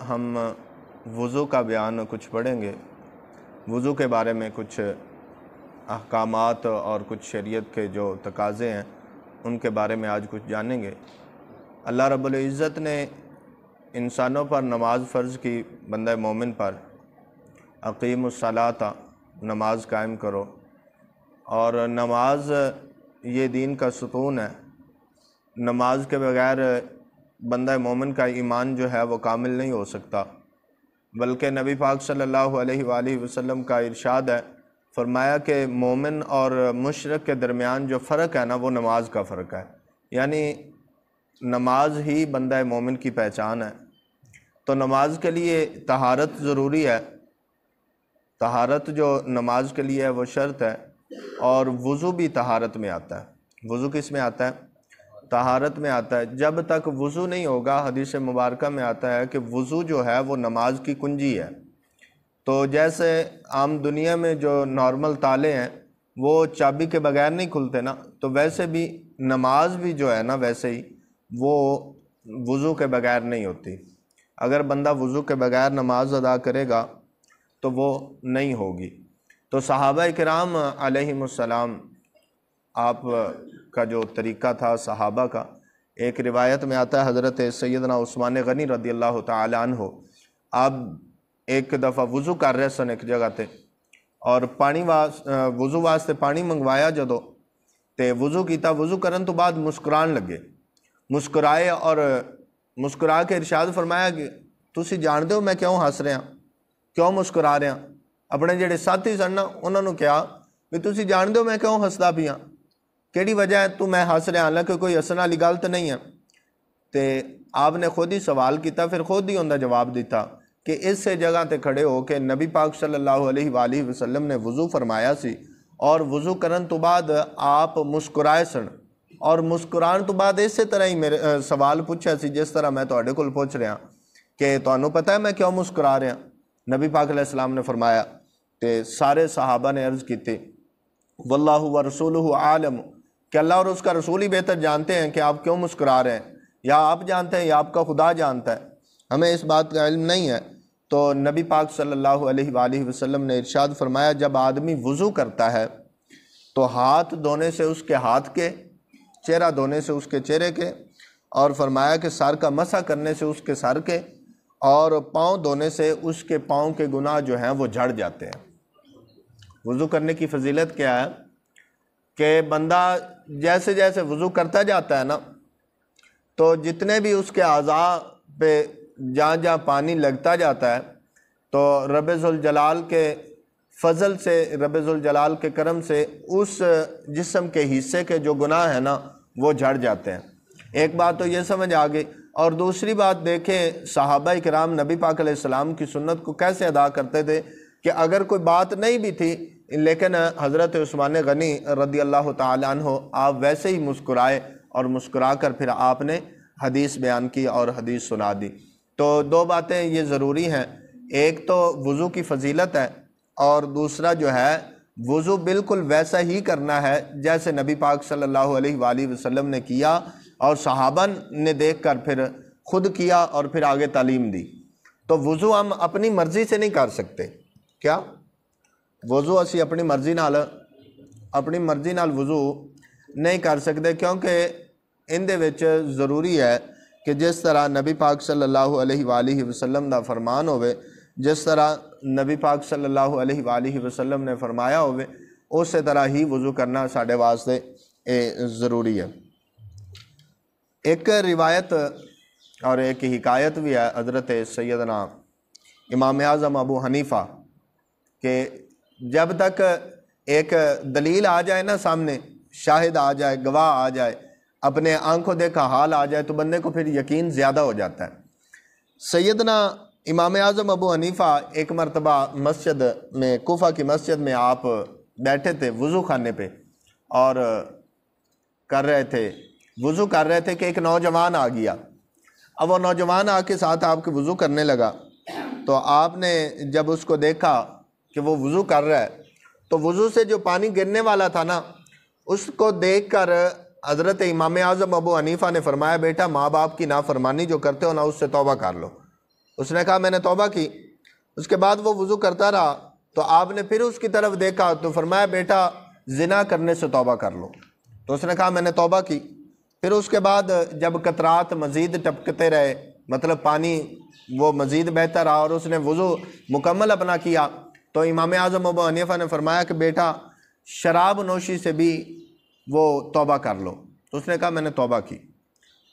ہم وضو کا بیان کچھ پڑھیں گے۔ وضو کے بارے میں کچھ احکامات اور کچھ شریعت کے جو تقاضے ہیں ان کے بارے میں آج کچھ جانیں گے۔ اللہ رب العزت نے انسانوں پر نماز فرض کی، بندہ مومن پر، اقیم الصلاۃ، نماز قائم کرو، اور نماز یہ دین کا ستون ہے۔ نماز کے بغیر بندہ مومن کا ایمان جو ہے وہ کامل نہیں ہو سکتا، بلکہ نبی پاک صلی اللہ علیہ وآلہ وسلم کا ارشاد ہے، فرمایا کہ مومن اور مشرک کے درمیان جو فرق ہے نا وہ نماز کا فرق ہے، یعنی نماز ہی بندہ مومن کی پہچان ہے۔ تو نماز کے لیے طہارت ضروری ہے، طہارت جو نماز کے لیے ہے وہ شرط ہے، اور وضو بھی طہارت میں آتا ہے۔ وضو کس میں آتا ہے؟ طہارت میں آتا ہے۔ جب تک وضو نہیں ہوگا، حدیث مبارکہ میں آتا ہے کہ وضو جو ہے وہ نماز کی کنجی ہے۔ تو جیسے عام دنیا میں جو نارمل تالے ہیں وہ چابی کے بغیر نہیں کھلتے نا، تو ویسے بھی نماز بھی جو ہے نا ویسے ہی وہ وضو کے بغیر نہیں ہوتی۔ اگر بندہ وضو کے بغیر نماز ادا کرے گا تو وہ نہیں ہوگی۔ تو صحابہ کرام علیہم السلام، آپ کا جو طریقہ تھا صحابہ کا، ایک روایت میں آتا ہے حضرت سیدنا عثمان غنی رضی اللہ تعالی عنہ، آپ ایک دفعہ وضو کر رہے سن ایک جگہ تے، اور وضو واسطے پانی منگوایا جدو تے وضو کیتا، وضو کرن تو بعد مسکران لگے، مسکرائے اور مسکرا کے ارشاد فرمایا کہ تسی جانتے ہو میں کیوں ہس رہا، کیوں مسکرا رہا؟ اپنے جڑے ساتھی سن نا انہوں نے کہا کہ تسی جانتے ہو میں کیوں ہسدا پیا، کیڑی وجہ ہے تو میں ہس رہا، حالانکہ کوئی ہسن والی گل تو نہیں ہے۔ تے آپ نے خود ہی سوال کیتا، پھر خود ہی انہوں جواب دیتا کہ اس سے جگہ تے کھڑے ہو کہ نبی پاک صلی اللہ علیہ وآلہ وسلم نے وضو فرمایا سی، اور وضو کرن تو بعد آپ مسکرائے سن، اور مسکران تو بعد اسی طرح ہی میرے سوال پوچھا سی جس طرح میں تواڈے کول پوچھ رہا کہ تانوں پتہ ہے میں کیوں مسکرا رہا؟ نبی پاک علیہ السلام نے فرمایا، تے سارے صحابہ نے عرض کیتی واللہ ورسولہ عالم، کہ اللہ اور اس کا رسول ہی بہتر جانتے ہیں کہ آپ کیوں مسکرا رہے ہیں، یا آپ جانتے ہیں یا آپ کا خدا جانتا ہے، ہمیں اس بات کا علم نہیں ہے۔ تو نبی پاک صلی اللہ علیہ وآلہ وسلم نے ارشاد فرمایا، جب آدمی وضو کرتا ہے تو ہاتھ دھونے سے اس کے ہاتھ کے، چہرہ دھونے سے اس کے چہرے کے، اور فرمایا کہ سر کا مسح کرنے سے اس کے سر کے، اور پاؤں دھونے سے اس کے پاؤں کے گناہ جو ہیں وہ جھڑ جاتے ہیں۔ وضو کرنے کی فضیلت کیا ہے کہ بندہ جیسے جیسے وضو کرتا جاتا ہے نا، تو جتنے بھی اس کے اعضاء پہ جہاں جہاں پانی لگتا جاتا ہے تو رب ذوالجلال کے فضل سے، رب ذوالجلال کے کرم سے اس جسم کے حصے کے جو گناہ ہیں نا وہ جھڑ جاتے ہیں۔ ایک بات تو یہ سمجھ آ گئی، اور دوسری بات دیکھیں صحابہ کرام نبی پاک علیہ السلام کی سنت کو کیسے ادا کرتے تھے کہ اگر کوئی بات نہیں بھی تھی لیکن حضرت عثمان غنی رضی اللہ تعالی عنہ آپ ویسے ہی مسکرائے، اور مسکرا کر پھر آپ نے حدیث بیان کی اور حدیث سنا دی۔ تو دو باتیں یہ ضروری ہیں، ایک تو وضو کی فضیلت ہے، اور دوسرا جو ہے وضو بالکل ویسا ہی کرنا ہے جیسے نبی پاک صلی اللہ علیہ وآلہ وسلم نے کیا، اور صحابہ نے دیکھ کر پھر خود کیا اور پھر آگے تعلیم دی۔ تو وضو ہم اپنی مرضی سے نہیں کر سکتے، کیا وضو اسی اپنی مرضی نال وضو نہیں کر سکتے، کیونکہ اندے وچ ضروری ہے کہ جس طرح نبی پاک صلی اللہ علیہ وآلہ وسلم دا فرمان ہوئے، جس طرح نبی پاک صلی اللہ علیہ وآلہ وسلم نے فرمایا ہوئے، اسی طرح ہی وضو کرنا ساڈے واسطے ضروری ہے۔ ایک روایت اور ایک حکایت بھی ہے حضرت سیدنا امام اعظم ابو حنیفہ، کہ جب تک ایک دلیل آ جائے نا سامنے، شاہد آ جائے، گواہ آ جائے، اپنے آنکھوں دیکھا حال آ جائے، تو بندے کو پھر یقین زیادہ ہو جاتا ہے۔ سیدنا امام اعظم ابو حنیفہ ایک مرتبہ مسجد میں، کوفہ کی مسجد میں آپ بیٹھے تھے وضو خانے پہ، اور وضو کر رہے تھے کہ ایک نوجوان آ گیا۔ اب وہ نوجوان آ کے ساتھ آپ کے وضو کرنے لگا، تو آپ نے جب اس کو دیکھا کہ وہ وضو کر رہا ہے، تو وضو سے جو پانی گرنے والا تھا نا، اس کو دیکھ کر حضرت امام اعظم ابو حنیفہ نے فرمایا، بیٹا ماں باپ کی نافرمانی جو کرتے ہو نا اس سے توبہ کر لو۔ اس نے کہا میں نے توبہ کی۔ اس کے بعد وہ وضو کرتا رہا تو آپ نے پھر اس کی طرف دیکھا تو فرمایا بیٹا زنا کرنے سے توبہ کر لو۔ تو اس نے کہا میں نے توبہ کی۔ پھر اس کے بعد جب قطرات مزید ٹپکتے رہے، مطلب پانی وہ مزید بہتا رہا اور اس نے وضو مکمل اپنا کیا، تو امام اعظم ابو حنیفہ نے فرمایا کہ بیٹا شراب نوشی سے بھی وہ توبہ کر لو۔ تو اس نے کہا میں نے توبہ کی۔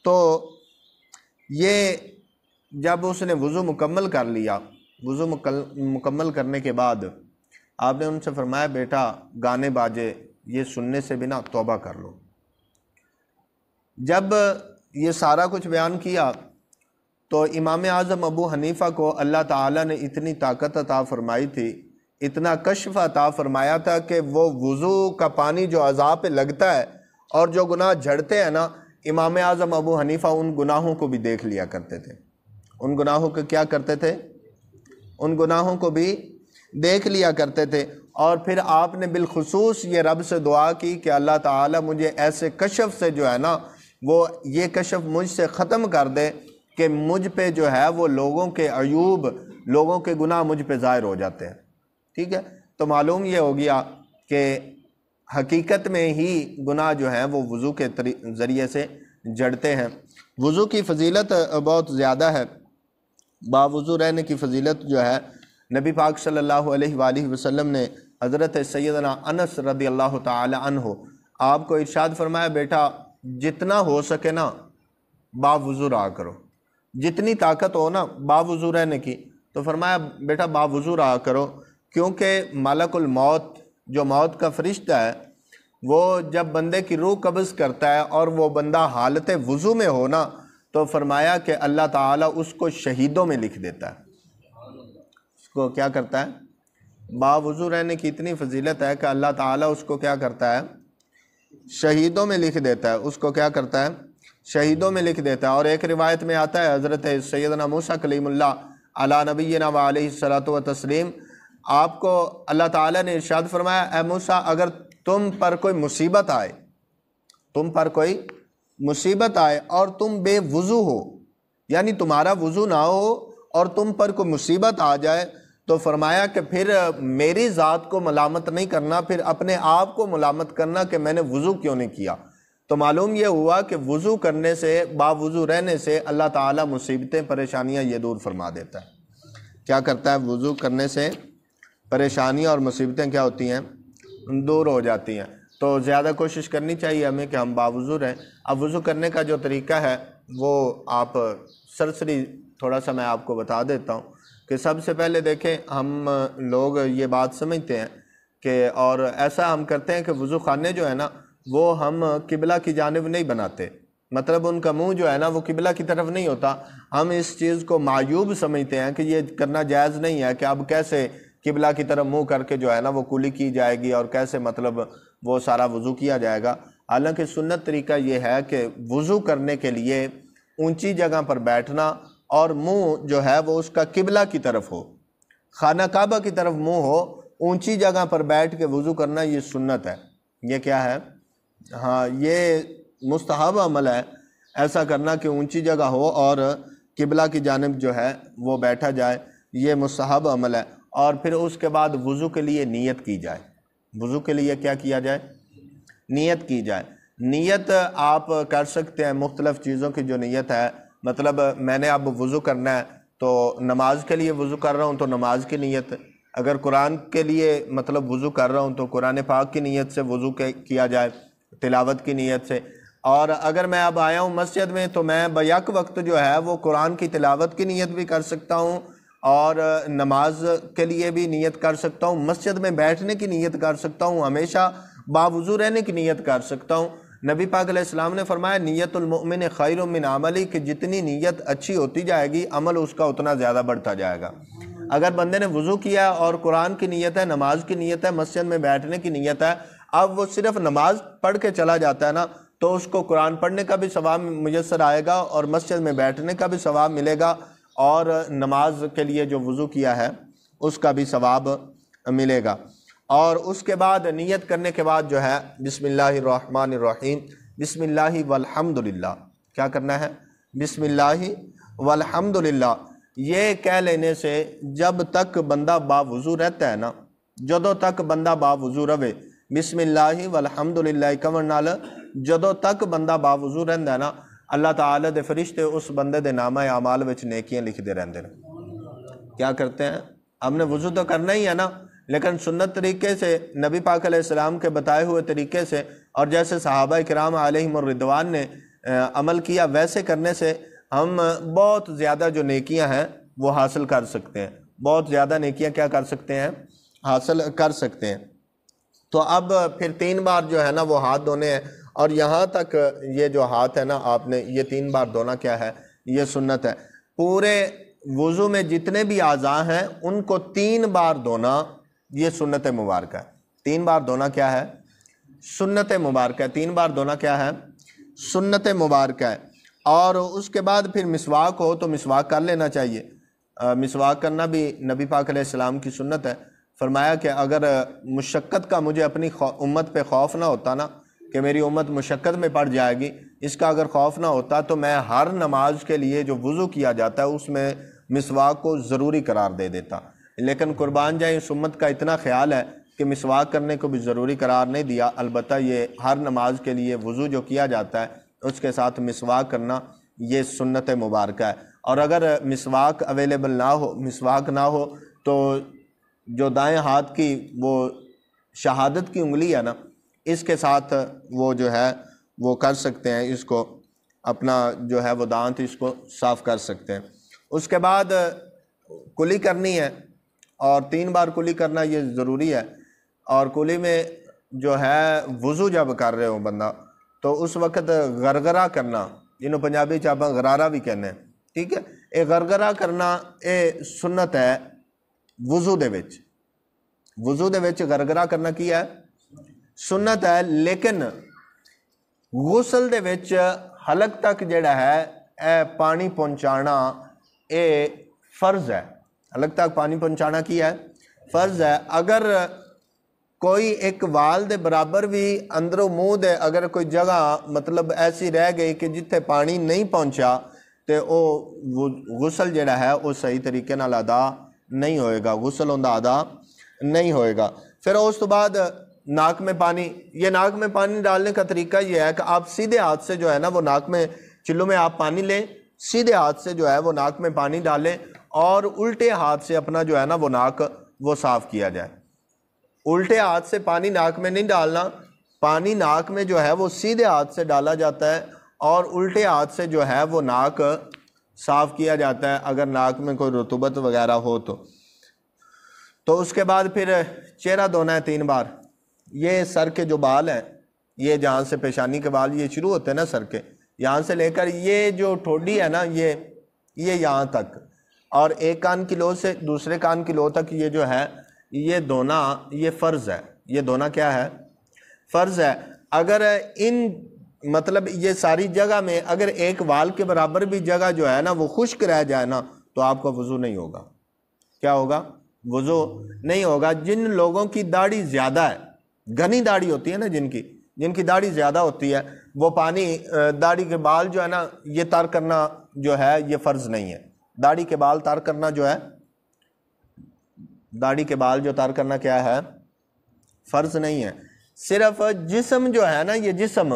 تو یہ جب اس نے وضو مکمل کر لیا، وضو مکمل کرنے کے بعد آپ نے ان سے فرمایا بیٹا گانے باجے یہ سننے سے بنا توبہ کر لو۔ جب یہ سارا کچھ بیان کیا تو امام اعظم ابو حنیفہ کو اللہ تعالیٰ نے اتنی طاقت عطا فرمائی تھی، اتنا کشف عطا فرمایا تھا کہ وہ وضو کا پانی جو اعضاء پہ لگتا ہے اور جو گناہ جھڑتے ہیں نا، امام اعظم ابو حنیفہ ان گناہوں کو بھی دیکھ لیا کرتے تھے۔ ان گناہوں کو کیا کرتے تھے؟ ان گناہوں کو بھی دیکھ لیا کرتے تھے۔ اور پھر آپ نے بالخصوص یہ رب سے دعا کی کہ اللہ تعالیٰ مجھے ایسے کشف سے جو ہے نا وہ یہ کشف مجھ سے ختم کر دے کہ مجھ پہ جو ہے وہ لوگوں کے عیوب، لوگوں کے گناہ مجھ پہ ظاہر ہو جاتے ہیں۔ ٹھیک ہے، تو معلوم یہ ہو گیا کہ حقیقت میں ہی گناہ جو ہیں وہ وضو کے ذریعے سے جڑتے ہیں۔ وضو کی فضیلت بہت زیادہ ہے۔ باوضو رہنے کی فضیلت جو ہے نبی پاک صلی اللہ علیہ وآلہ وسلم نے حضرت سیدنا انس رضی اللہ تعالی عنہ آپ کو ارشاد فرمایا بیٹا جتنا ہو سکے نا باوضو رہا کرو، جتنی طاقت ہو نا باوضو رہنے کی۔ تو فرمایا بیٹا باوضو رہا کرو، کیونکہ ملک الموت جو موت کا فرشتہ ہے وہ جب بندے کی روح قبض کرتا ہے اور وہ بندہ حالت وضو میں ہو نا تو فرمایا کہ اللہ تعالیٰ اس کو شہیدوں میں لکھ دیتا ہے۔ اس کو کیا کرتا ہے؟ باوضو رہنے کی اتنی فضیلت ہے کہ اللہ تعالیٰ اس کو کیا کرتا ہے؟ شہیدوں میں لکھ دیتا ہے۔ اس کو کیا کرتا ہے؟ شہیدوں میں لکھ دیتا ہے۔ اور ایک روایت میں آتا ہے حضرت سیدنا موسیٰ کلیم اللہ علی نبینا و علیہ الصلوۃ والتسلیم، آپ کو اللہ تعالیٰ نے ارشاد فرمایا اے موسیٰ اگر تم پر کوئی مصیبت آئے، تم پر کوئی مصیبت آئے اور تم بے وضو ہو، یعنی تمہارا وضو نہ ہو اور تم پر کوئی مصیبت آ جائے، تو فرمایا کہ پھر میری ذات کو ملامت نہیں کرنا، پھر اپنے آپ کو ملامت کرنا کہ میں نے وضو کیوں نہیں کیا۔ تو معلوم یہ ہوا کہ وضو کرنے سے، باوضو رہنے سے اللہ تعالیٰ مصیبتیں پریشانیاں یہ دور فرما دیتا ہے۔ کیا کرتا ہے؟ وضو کرنے سے پریشانیاں اور مصیبتیں کیا ہوتی ہیں؟ دور ہو جاتی ہیں۔ تو زیادہ کوشش کرنی چاہیے ہمیں کہ ہم باوضو رہیں۔ اب وضو کرنے کا جو طریقہ ہے وہ آپ سرسری تھوڑا سا میں آپ کو بتا دیتا ہوں کہ سب سے پہلے دیکھیں ہم لوگ یہ بات سمجھتے ہیں کہ اور ایسا ہم کرتے ہیں کہ وضو خانے جو ہے نا وہ ہم قبلہ کی جانب نہیں بناتے، مطلب ان کا منہ جو ہے نا وہ قبلہ کی طرف نہیں ہوتا۔ ہم اس چیز کو معیوب سمجھتے ہیں کہ یہ کرنا جائز نہیں ہے کہ اب کیسے قبلہ کی طرف منہ کر کے جو ہے نا وہ کلی کی جائے گی اور کیسے مطلب وہ سارا وضو کیا جائے گا۔ حالانکہ سنت طریقہ یہ ہے کہ وضو کرنے کے لیے اونچی جگہ پر بیٹھنا اور منہ جو ہے وہ اس کا قبلہ کی طرف ہو، خانہ کعبہ کی طرف منہ ہو، اونچی جگہ پر بیٹھ کے وضو کرنا یہ سنت ہے۔ یہ کیا ہے؟ ہاں یہ مستحب عمل ہے ایسا کرنا کہ اونچی جگہ ہو اور قبلہ کی جانب جو ہے وہ بیٹھا جائے، یہ مستحب عمل ہے۔ اور پھر اس کے بعد وضو کے لیے نیت کی جائے۔ وضو کے لیے کیا کیا جائے؟ نیت کی جائے۔ نیت آپ کر سکتے ہیں مختلف چیزوں کی جو نیت ہے، مطلب میں نے اب وضو کرنا ہے تو نماز کے لیے وضو کر رہا ہوں تو نماز کی نیت، اگر قرآن کے لیے مطلب وضو کر رہا ہوں تو قرآن پاک کی نیت سے وضو کیا جائے، تلاوت کی نیت سے۔ اور اگر میں اب آیا ہوں مسجد میں تو میں بیک وقت جو ہے وہ قرآن کی تلاوت کی نیت بھی کر سکتا ہوں اور نماز کے لیے بھی نیت کر سکتا ہوں، مسجد میں بیٹھنے کی نیت کر سکتا ہوں، ہمیشہ باوضو رہنے کی نیت کر سکتا ہوں۔ نبی پاک علیہ السلام نے فرمایا نیت المؤمن خیر من عملی، کہ جتنی نیت اچھی ہوتی جائے گی عمل اس کا اتنا زیادہ بڑھتا جائے گا۔ اگر بندے نے وضو کیا اور قرآن کی نیت ہے، نماز کی نیت ہے، مسجد میں بیٹھنے کی نیت ہے، اب وہ صرف نماز پڑھ کے چلا جاتا ہے نا تو اس کو قرآن پڑھنے کا بھی ثواب میسر آئے گا اور مسجد میں بیٹھنے کا بھی ثواب ملے گا اور نماز کے لیے جو وضو کیا ہے اس کا بھی ثواب ملے گا۔ اور اس کے بعد نیت کرنے کے بعد جو ہے بسم اللہ الرحمن الرحیم، بسم اللہ والحمدللہ، کیا کرنا ہے؟ بسم اللہ والحمدللہ، یہ کہہ لینے سے جب تک بندہ باوضو رہتا ہے نا، جدوں تک بندہ باوضو رہے، بسم اللہ والحمدللہ کمن نال جدوں تک بندہ باوضو رہندا ہے نا، اللہ تعالیٰ دے فرشتے اس بندے دے نامہ اعمال وچ نیکیاں لکھ دے رہندے ہیں۔ کیا کرتے ہیں؟ ہم نے وضو تو کرنا ہی ہے نا، لیکن سنت طریقے سے نبی پاک علیہ السلام کے بتائے ہوئے طریقے سے، اور جیسے صحابہ کرام علیہم الرضوان نے عمل کیا، ویسے کرنے سے ہم بہت زیادہ جو نیکیاں ہیں وہ حاصل کر سکتے ہیں، بہت زیادہ نیکیاں کیا کر سکتے ہیں؟ حاصل کر سکتے ہیں۔ تو اب پھر 3 بار جو ہے نا وہ ہاتھ دھونے ہیں، اور یہاں تک یہ جو ہاتھ ہے نا آپ نے یہ 3 بار دھونا کیا ہے؟ یہ سنت ہے۔ پورے وضو میں جتنے بھی اعضاء ہیں ان کو 3 بار دھونا یہ سنت مبارکہ ہے۔ 3 بار دھونا کیا ہے؟ سنت مبارکہ ہے۔ 3 بار دھونا کیا ہے؟ سنت مبارکہ ہے۔ اور اس کے بعد پھر مسواک ہو تو مسواک کر لینا چاہیے۔ مسواک کرنا بھی نبی پاک علیہ السلام کی سنت ہے۔ فرمایا کہ اگر مشقت کا مجھے اپنی امت پہ خوف نہ ہوتا نا، کہ میری امت مشقت میں پڑ جائے گی، اس کا اگر خوف نہ ہوتا تو میں ہر نماز کے لیے جو وضو کیا جاتا ہے اس میں مسواک کو ضروری قرار دے دیتا، لیکن قربان جائیں اس امت کا اتنا خیال ہے کہ مسواک کرنے کو بھی ضروری قرار نہیں دیا۔ البتہ یہ ہر نماز کے لیے وضو جو کیا جاتا ہے اس کے ساتھ مسواک کرنا یہ سنت مبارکہ ہے۔ اور اگر مسواک اویلیبل نہ ہو، مسواک نہ ہو، تو جو دائیں ہاتھ کی وہ شہادت کی انگلی ہے نا، اس کے ساتھ وہ جو ہے وہ کر سکتے ہیں، اس کو اپنا جو ہے وہ دانت اس کو صاف کر سکتے ہیں۔ اس کے بعد کلی کرنی ہے، اور 3 بار کلی کرنا یہ ضروری ہے۔ اور کلی میں جو ہے وضو جب کر رہے ہو بندہ تو اس وقت غرغرہ کرنا، جنہوں پنجابی چاپا غرارہ بھی کہنے ہیں، ٹھیک ہے، یہ غرغرہ کرنا یہ سنت ہے وضو دے وچ۔ وضو دے وچ غرغرہ کرنا کی ہے؟ سنت ہے، لیکن غسل دے وچ حلق تک جڑا ہے اے پانی پہنچانا اے فرض ہے۔ حلق تک پانی پہنچانا کی ہے؟ فرض ہے۔ اگر کوئی ایک وال دے برابر بھی اندروں منہ دے اگر کوئی جگہ مطلب ایسی رہ گئی کہ جتھے پانی نہیں پہنچا تو وہ غسل جڑا ہے وہ صحیح طریقے نال ادا نہیں ہوئے گا، غسل اوندا ادا نہیں ہوئے گا۔ پھر اس تو بعد ناک میں پانی، یہ ناک میں پانی ڈالنے کا طریقہ یہ ہے کہ آپ سیدھے ہاتھ سے جو ہے نا وہ ناک میں چلو میں آپ پانی لیں، سیدھے ہاتھ سے جو ہے وہ ناک میں پانی ڈالیں، اور الٹے ہاتھ سے اپنا جو ہے نا وہ ناک وہ صاف کیا جائے۔ الٹے ہاتھ سے پانی ناک میں نہیں ڈالنا، پانی ناک میں جو ہے وہ سیدھے ہاتھ سے ڈالا جاتا ہے، اور الٹے ہاتھ سے جو ہے وہ ناک صاف کیا جاتا ہے اگر ناک میں کوئی رطوبت وغیرہ ہو تو اس کے بعد پھر چہرہ دھونا ہے 3 بار۔ یہ سر کے جو بال ہیں، یہ جہاں سے پیشانی کے بال یہ شروع ہوتے ہیں نا سر کے، یہاں سے لے کر یہ جو ٹھوڈی ہے نا یہ یہاں تک، اور ایک کان کی لو سے دوسرے کان کی لو تک یہ جو ہے یہ دھونا یہ فرض ہے۔ یہ دھونا کیا ہے؟ فرض ہے۔ اگر ان مطلب یہ ساری جگہ میں اگر ایک وال کے برابر بھی جگہ جو ہے نا وہ خشک رہ جائے نا تو آپ کا وضو نہیں ہوگا۔ کیا ہوگا؟ وضو نہیں ہوگا۔ جن لوگوں کی داڑھی زیادہ ہے، گھنی داڑھی ہوتی ہے نا، جن کی داڑھی زیادہ ہوتی ہے، وہ پانی داڑھی کے بال جو ہے نا یہ تر کرنا جو ہے یہ فرض نہیں ہے۔ داڑھی کے بال تر کرنا جو ہے، داڑھی کے بال جو تر کرنا کیا ہے؟ فرض نہیں ہے۔ صرف جسم جو ہے نا، یہ جسم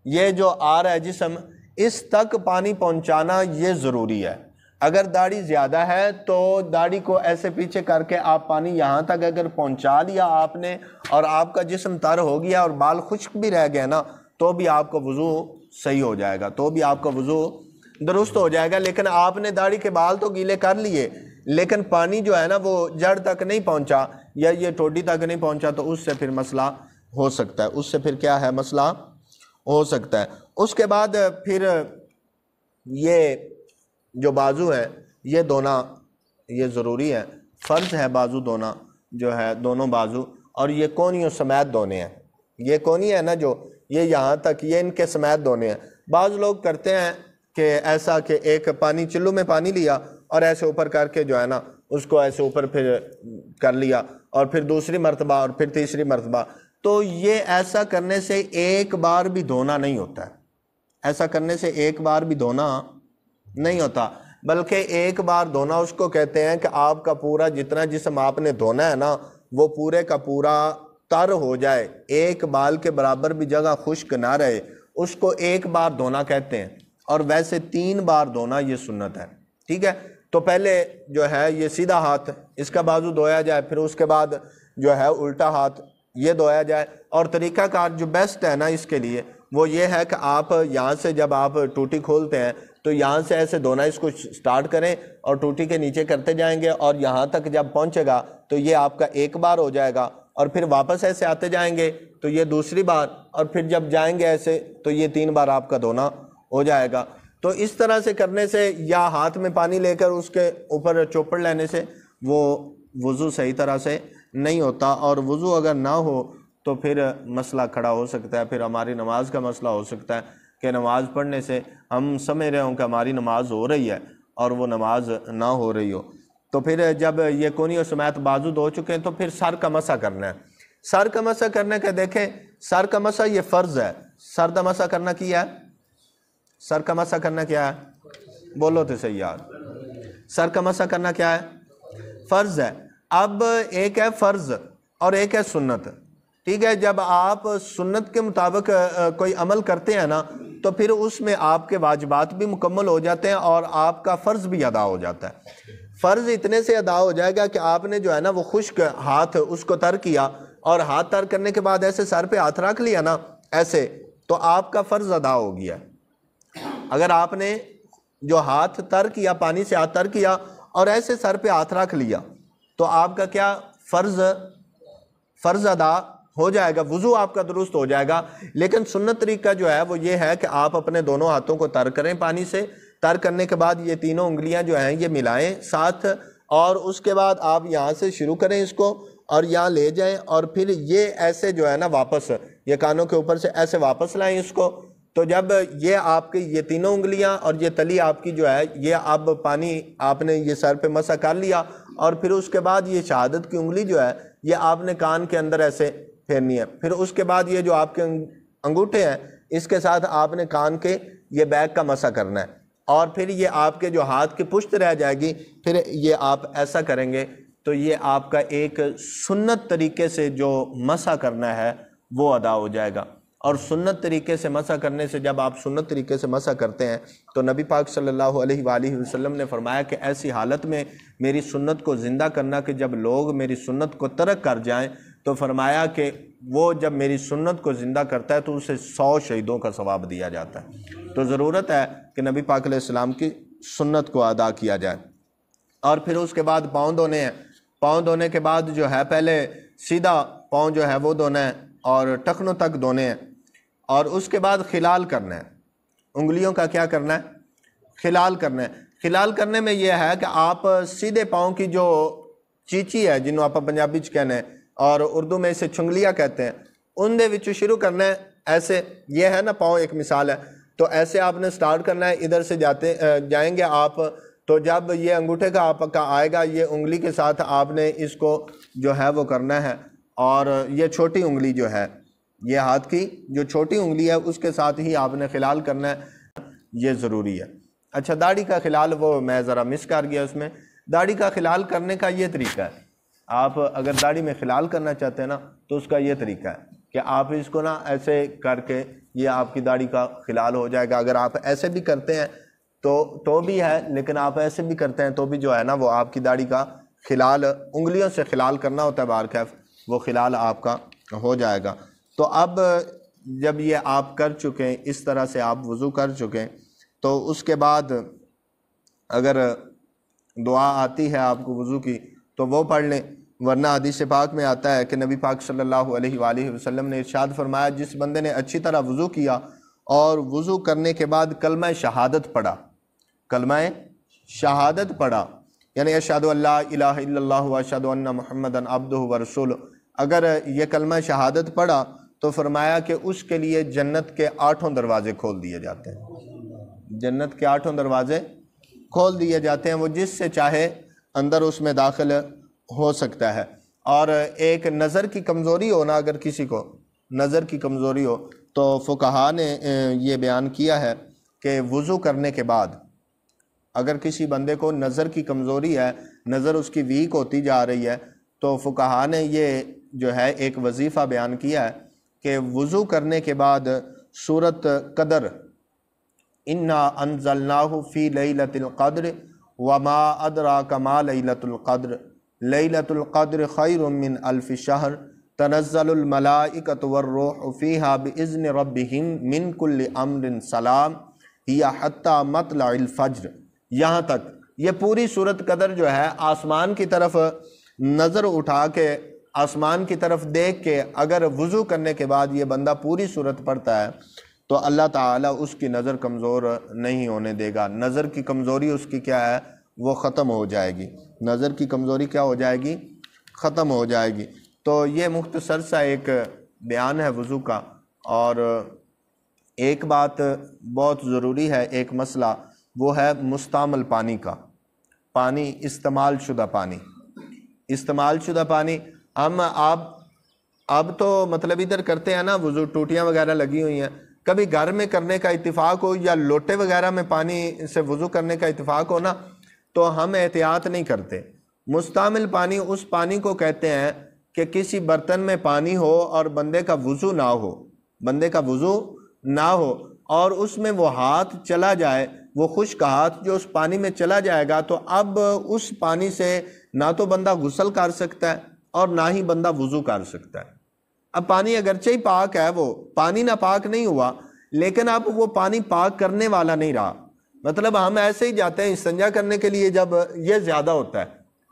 یہ جو آ رہا ہے جسم، اس تک پانی پہنچانا یہ ضروری ہے۔ اگر داڑھی زیادہ ہے تو داڑھی کو ایسے پیچھے کر کے آپ پانی یہاں تک اگر پہنچا لیا آپ نے، اور آپ کا جسم تر ہو گیا اور بال خشک بھی رہ گئے نا، تو بھی آپ کا وضو صحیح ہو جائے گا، تو بھی آپ کا وضو درست ہو جائے گا۔ لیکن آپ نے داڑھی کے بال تو گیلے کر لیے، لیکن پانی جو ہے نا وہ جڑ تک نہیں پہنچا یا یہ ٹھوڈی تک نہیں پہنچا، تو اس سے پھر مسئلہ ہو سکتا ہے، اس سے پھر کیا ہے؟ مسئلہ ہو سکتا ہے۔ اس کے بعد پھر یہ جو بازو ہے یہ دھونا یہ ضروری ہے، فرض ہے بازو دھونا جو ہے، دونوں بازو، اور یہ کونیوں سمیت دھونے ہیں۔ یہ کونی ہے نا جو یہ یہاں تک یہ ان کے سمیت دھونے ہیں۔ بعض لوگ کرتے ہیں کہ ایسا کہ ایک پانی چلو میں پانی لیا اور ایسے اوپر کر کے جو ہے نا اس کو ایسے اوپر پھر کر لیا، اور پھر دوسری مرتبہ اور پھر تیسری مرتبہ، تو یہ ایسا کرنے سے ایک بار بھی دھونا نہیں ہوتا ہے۔ ایسا کرنے سے ایک بار بھی دھونا نہیں ہوتا۔ بلکہ ایک بار دھونا اس کو کہتے ہیں کہ آپ کا پورا جتنا جسم آپ نے دھونا ہے نا وہ پورے کا پورا تر ہو جائے، ایک بال کے برابر بھی جگہ خشک نہ رہے، اس کو ایک بار دھونا کہتے ہیں۔ اور ویسے 3 بار دھونا یہ سنت ہے، ٹھیک ہے۔ تو پہلے جو ہے یہ سیدھا ہاتھ، اس کا بازو دھویا جائے، پھر اس کے بعد جو ہے الٹا ہاتھ یہ دھویا جائے۔ اور طریقہ کار جو بیسٹ ہے نا اس کے لیے وہ یہ ہے کہ آپ یہاں سے جب آپ ٹوٹی کھولتے ہیں تو یہاں سے ایسے دھونا اس کو سٹارٹ کریں اور ٹوٹی کے نیچے کرتے جائیں گے، اور یہاں تک جب پہنچے گا تو یہ آپ کا ایک بار ہو جائے گا، اور پھر واپس ایسے آتے جائیں گے تو یہ دوسری بار، اور پھر جب جائیں گے ایسے تو یہ 3 بار آپ کا دھونا ہو جائے گا۔ تو اس طرح سے کرنے سے یا ہاتھ میں پانی لے کر اس کے اوپر چوپڑ لینے سے وہ وضو صحیح طرح سے نہیں ہوتا، اور وضو اگر نہ ہو تو پھر مسئلہ کھڑا ہو سکتا ہے، پھر ہماری نماز کا مسئلہ ہو سکتا ہے کہ نماز پڑھنے سے ہم سمجھ رہے ہوں کہ ہماری نماز ہو رہی ہے اور وہ نماز نہ ہو رہی ہو۔ تو پھر جب یہ کونی و سمیت بازو دھو چکے ہیں تو پھر سر کا مسح کرنا ہے۔ سر کا مسح کرنے کا دیکھیں، سر کا مسح یہ فرض ہے۔ سر کا مسح کرنا کیا ہے؟ سر کا مسح کرنا کیا ہے؟ بولو تو صحیح یار، سر کا مسح کرنا کیا ہے؟ فرض ہے۔ اب ایک ہے فرض اور ایک ہے سنت، ٹھیک ہے۔ جب آپ سنت کے مطابق کوئی عمل کرتے ہیں نا تو پھر اس میں آپ کے واجبات بھی مکمل ہو جاتے ہیں اور آپ کا فرض بھی ادا ہو جاتا ہے۔ فرض اتنے سے ادا ہو جائے گا کہ آپ نے جو ہے نا وہ خشک ہاتھ اس کو تر کیا، اور ہاتھ تر کرنے کے بعد ایسے سر پہ ہاتھ رکھ لیا نا ایسے، تو آپ کا فرض ادا ہو گیا۔ اگر آپ نے جو ہاتھ تر کیا، پانی سے ہاتھ تر کیا اور ایسے سر پہ ہاتھ رکھ لیا تو آپ کا کیا فرض ادا ہو جائے گا، وضو آپ کا درست ہو جائے گا۔ لیکن سنت طریقہ جو ہے وہ یہ ہے کہ آپ اپنے دونوں ہاتھوں کو تر کریں پانی سے، تر کرنے کے بعد یہ تینوں انگلیاں جو ہیں یہ ملائیں ساتھ، اور اس کے بعد آپ یہاں سے شروع کریں اس کو اور یہاں لے جائیں، اور پھر یہ ایسے جو ہے نا واپس یہ کانوں کے اوپر سے ایسے واپس لائیں اس کو۔ تو جب یہ آپ کی یہ تینوں انگلیاں اور یہ تلی آپ کی جو ہے یہ اب پانی آپ نے یہ سر پہ مسح کر لیا، اور پھر اس کے بعد یہ شہادت کی انگلی جو ہے یہ آپ نے کان کے اندر ایسے پھیرنی ہے۔ پھر اس کے بعد یہ جو آپ کے انگوٹھے ہیں اس کے ساتھ آپ نے کان کے یہ بیک کا مسح کرنا ہے، اور پھر یہ آپ کے جو ہاتھ کی پشت رہ جائے گی پھر یہ آپ ایسا کریں گے تو یہ آپ کا ایک سنت طریقے سے جو مسح کرنا ہے وہ ادا ہو جائے گا۔ اور سنت طریقے سے مسح کرنے سے، جب آپ سنت طریقے سے مسح کرتے ہیں تو نبی پاک صلی اللہ علیہ وآلہ وسلم نے فرمایا کہ ایسی حالت میں میری سنت کو زندہ کرنا کہ جب لوگ میری سنت کو ترک کر جائیں، تو فرمایا کہ وہ جب میری سنت کو زندہ کرتا ہے تو اسے 100 شہیدوں کا ثواب دیا جاتا ہے۔ تو ضرورت ہے کہ نبی پاک علیہ السلام کی سنت کو ادا کیا جائے۔ اور پھر اس کے بعد پاؤں دھونے ہیں۔ پاؤں دھونے کے بعد جو ہے پہلے سیدھا پاؤں جو ہے وہ دھونا ہے اور ٹخنوں تک دھونے ہیں، اور اس کے بعد خلال کرنا ہے۔ انگلیوں کا کیا کرنا ہے؟ خلال کرنا ہے۔ خلال کرنے میں یہ ہے کہ آپ سیدھے پاؤں کی جو چیچی ہے جنہوں آپ پنجابی چ کہنے ہیں اور اردو میں اسے چنگلیاں کہتے ہیں، ان دے وچوں شروع کرنا ہے ایسے، یہ ہے نا پاؤں ایک مثال ہے، تو ایسے آپ نے سٹارٹ کرنا ہے، ادھر سے جائیں گے آپ، تو جب یہ انگوٹھے کا آپ کا آئے گا یہ انگلی کے ساتھ آپ نے اس کو جو ہے وہ کرنا ہے، اور یہ چھوٹی انگلی جو ہے یہ ہاتھ کی جو چھوٹی انگلی ہے اس کے ساتھ ہی آپ نے خلال کرنا ہے، یہ ضروری ہے۔ اچھا، داڑھی کا خلال وہ میں ذرا مس کر گیا اس میں۔ داڑھی کا خلال کرنے کا یہ طریقہ ہے، آپ اگر داڑھی میں خلال کرنا چاہتے ہیں نا تو اس کا یہ طریقہ ہے کہ آپ اس کو نا ایسے کر کے یہ آپ کی داڑھی کا خلال ہو جائے گا۔ اگر آپ ایسے بھی کرتے ہیں تو بھی ہے، لیکن آپ ایسے بھی کرتے ہیں تو بھی جو ہے نا وہ آپ کی داڑھی کا خلال، انگلیوں سے خلال کرنا ہوتا ہے بہرکیف، وہ خلال آپ کا ہو جائے گا۔ تو اب جب یہ آپ کر چکے، اس طرح سے آپ وضو کر چکے، تو اس کے بعد اگر دعا آتی ہے آپ کو وضو کی تو وہ پڑھ لیں، ورنہ حدیث پاک میں آتا ہے کہ نبی پاک صلی اللہ علیہ وآلہ وسلم نے ارشاد فرمایا، جس بندے نے اچھی طرح وضو کیا اور وضو کرنے کے بعد کلمہ شہادت پڑھا، کلمہ شہادت پڑھا، یعنی اشہد ان لا الہ الا اللہ و اشہد ان محمدا عبدہ و رسولہ، اگر یہ کلمہ شہادت پڑھا تو فرمایا کہ اس کے لیے جنت کے 8 دروازے کھول دیے جاتے ہیں، جنت کے 8 دروازے کھول دیے جاتے ہیں، وہ جس سے چاہے اندر اس میں داخل ہو سکتا ہے۔ اور ایک نظر کی کمزوری ہو نا، اگر کسی کو نظر کی کمزوری ہو تو فقہا نے یہ بیان کیا ہے کہ وضو کرنے کے بعد اگر کسی بندے کو نظر کی کمزوری ہے، نظر اس کی ویک ہوتی جا رہی ہے، تو فقہا نے یہ جو ہے ایک وظیفہ بیان کیا ہے کہ وضو کرنے کے بعد سورۃ قدر انا انزلناہ فی لیلۃ القدر وما ادراک ما لیلۃ القدر لیلۃ القدر خیر من الف شہر تنزل الملائکۃ والروح فیہا باذن ربہم من کل امر سلام ہی حتی مطلع الفجر، یہاں تک یہ پوری سورۃ قدر جو ہے آسمان کی طرف نظر اٹھا کے، آسمان کی طرف دیکھ کے اگر وضو کرنے کے بعد یہ بندہ پوری سورت پڑھتا ہے تو اللہ تعالیٰ اس کی نظر کمزور نہیں ہونے دے گا۔ نظر کی کمزوری اس کی کیا ہے؟ وہ ختم ہو جائے گی۔ نظر کی کمزوری کیا ہو جائے گی؟ ختم ہو جائے گی۔ تو یہ مختصر سا ایک بیان ہے وضو کا۔ اور ایک بات بہت ضروری ہے، ایک مسئلہ، وہ ہے مستعمل پانی کا، پانی استعمال شدہ پانی۔ استعمال شدہ پانی ہم اب تو مطلب ادھر کرتے ہیں نا وضو، ٹوٹیاں وغیرہ لگی ہوئی ہیں، کبھی گھر میں کرنے کا اتفاق ہو یا لوٹے وغیرہ میں پانی سے وضو کرنے کا اتفاق ہو نا، تو ہم احتیاط نہیں کرتے۔ مستعمل پانی اس پانی کو کہتے ہیں کہ کسی برتن میں پانی ہو اور بندے کا وضو نہ ہو، بندے کا وضو نہ ہو اور اس میں وہ ہاتھ چلا جائے، وہ خشک ہاتھ جو اس پانی میں چلا جائے گا، تو اب اس پانی سے نہ تو بندہ غسل کر سکتا ہے اور نہ ہی بندہ وضو کر سکتا ہے۔ اب پانی اگرچہ ہی پاک ہے، وہ پانی ناپاک نہیں ہوا، لیکن اب وہ پانی پاک کرنے والا نہیں رہا۔ مطلب ہم ایسے ہی جاتے ہیں استنجا کرنے کے لیے، جب یہ زیادہ ہوتا ہے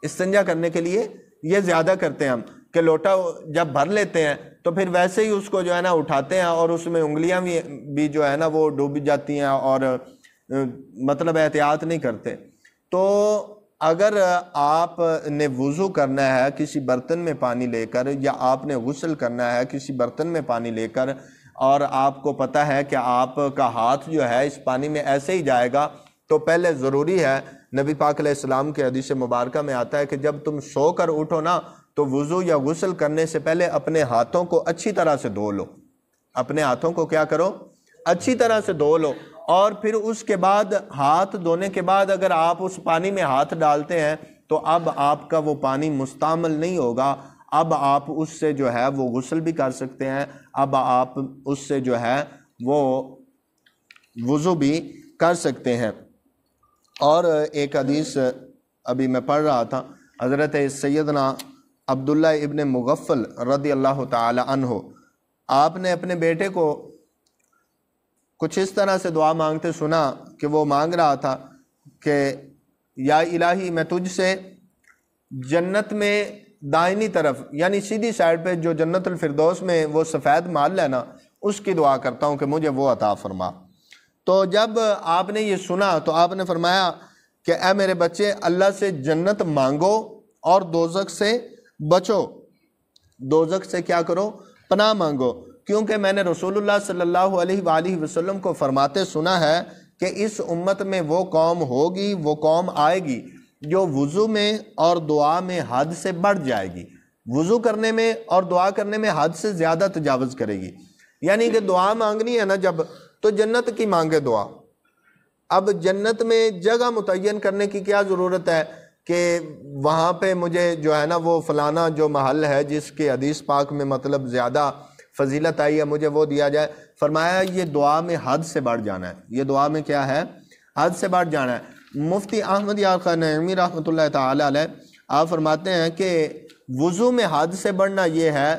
استنجا کرنے کے لیے، یہ زیادہ کرتے ہیں ہم کہ لوٹا جب بھر لیتے ہیں تو پھر ویسے ہی اس کو جو ہے نا اٹھاتے ہیں اور اس میں انگلیاں بھی جو ہے نا وہ ڈوب جاتی ہیں اور مطلب احتیاط نہیں کرتے۔ تو اگر آپ نے وضو کرنا ہے کسی برتن میں پانی لے کر، یا آپ نے غسل کرنا ہے کسی برتن میں پانی لے کر، اور آپ کو پتہ ہے کہ آپ کا ہاتھ جو ہے اس پانی میں ایسے ہی جائے گا، تو پہلے ضروری ہے، نبی پاک علیہ السلام کے حدیث مبارکہ میں آتا ہے کہ جب تم سو کر اٹھو نا تو وضو یا غسل کرنے سے پہلے اپنے ہاتھوں کو اچھی طرح سے دھو لو، اپنے ہاتھوں کو کیا کرو؟ اچھی طرح سے دھو لو، اور پھر اس کے بعد ہاتھ دھونے کے بعد اگر آپ اس پانی میں ہاتھ ڈالتے ہیں تو اب آپ کا وہ پانی مستعمل نہیں ہوگا، اب آپ اس سے جو ہے وہ غسل بھی کر سکتے ہیں، اب آپ اس سے جو ہے وہ وضو بھی کر سکتے ہیں۔ اور ایک حدیث ابھی میں پڑھ رہا تھا، حضرت سیدنا عبداللہ ابن مغفل رضی اللہ تعالی عنہ، آپ نے اپنے بیٹے کو کچھ اس طرح سے دعا مانگتے سنا کہ وہ مانگ رہا تھا کہ یا الہی میں تجھ سے جنت میں دائنی طرف، یعنی سیدھی سائڈ پہ جو جنت الفردوس میں وہ سفید مال ہے نا، اس کی دعا کرتا ہوں کہ مجھے وہ عطا فرما۔ تو جب آپ نے یہ سنا تو آپ نے فرمایا کہ اے میرے بچے، اللہ سے جنت مانگو اور دوزخ سے بچو، دوزخ سے کیا کرو؟ پناہ مانگو، کیونکہ میں نے رسول اللہ صلی اللہ علیہ وآلہ وسلم کو فرماتے سنا ہے کہ اس امت میں وہ قوم ہوگی، وہ قوم آئے گی جو وضو میں اور دعا میں حد سے بڑھ جائے گی، وضو کرنے میں اور دعا کرنے میں حد سے زیادہ تجاوز کرے گی۔ یعنی کہ دعا مانگنی ہے نا جب، تو جنت کی مانگے دعا۔ اب جنت میں جگہ متعین کرنے کی کیا ضرورت ہے کہ وہاں پہ مجھے جو ہے نا وہ فلانا جو محل ہے جس کے حدیث پاک میں مطلب زیادہ فضیلت آئی ہے مجھے وہ دیا جائے۔ فرمایا یہ دعا میں حد سے بڑھ جانا ہے، یہ دعا میں کیا ہے؟ حد سے بڑھ جانا ہے۔ مفتی احمد یار خان نعیمی رحمۃ اللہ تعالی علیہ آپ فرماتے ہیں کہ وضو میں حد سے بڑھنا یہ ہے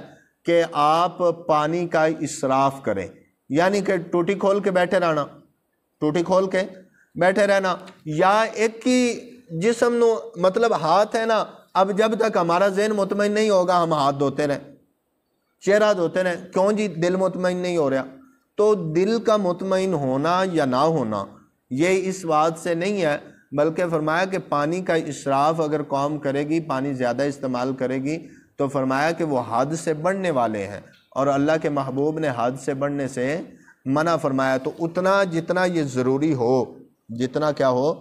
کہ آپ پانی کا اسراف کریں، یعنی کہ ٹوٹی کھول کے بیٹھے رہنا، ٹوٹی کھول کے بیٹھے رہنا، یا ایک ہی جسم نو مطلب ہاتھ ہے نا، اب جب تک ہمارا ذہن مطمئن نہیں ہوگا ہم ہاتھ دھوتے رہیں، چہرہ دھوتے رہیں، کیوں جی دل مطمئن نہیں ہو رہا؟ تو دل کا مطمئن ہونا یا نہ ہونا یہ اس بات سے نہیں ہے، بلکہ فرمایا کہ پانی کا اسراف اگر قوم کرے گی، پانی زیادہ استعمال کرے گی، تو فرمایا کہ وہ حد سے بڑھنے والے ہیں، اور اللہ کے محبوب نے حد سے بڑھنے سے منع فرمایا۔ تو اتنا جتنا یہ ضروری ہو، جتنا کیا ہو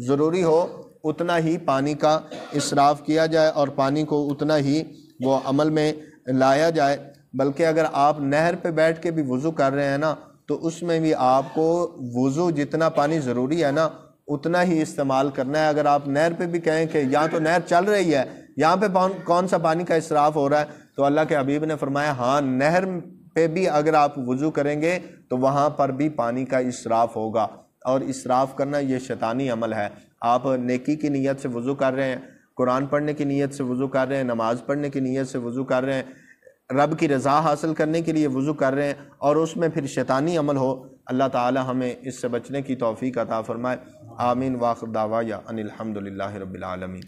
ضروری ہو، اتنا ہی پانی کا اسراف کیا جائے اور پانی کو اتنا ہی وہ عمل میں لایا جائے۔ بلکہ اگر آپ نہر پہ بیٹھ کے بھی وضو کر رہے ہیں نا، تو اس میں بھی آپ کو وضو جتنا پانی ضروری ہے نا اتنا ہی استعمال کرنا ہے۔ اگر آپ نہر پہ بھی کہیں کہ یہاں تو نہر چل رہی ہے، یہاں پہ کون سا پانی کا اسراف ہو رہا ہے، تو اللہ کے حبیب نے فرمایا ہاں نہر پہ بھی اگر آپ وضو کریں گے تو وہاں پر بھی پانی کا اسراف ہوگا، اور اسراف کرنا یہ شیطانی عمل ہے۔ آپ نیکی کی نیت سے وضو کر رہے ہیں، قرآن پڑھنے کی نیت سے وضو کر رہے ہیں، نماز پڑھنے کی نیت سے وضو کر رہے ہیں، رب کی رضا حاصل کرنے کے لیے وضو کر رہے ہیں، اور اس میں پھر شیطانی عمل ہو، اللہ تعالی ہمیں اس سے بچنے کی توفیق عطا فرمائے۔ آمین۔ واخر دعوایا ان الحمد للہ رب العالمین۔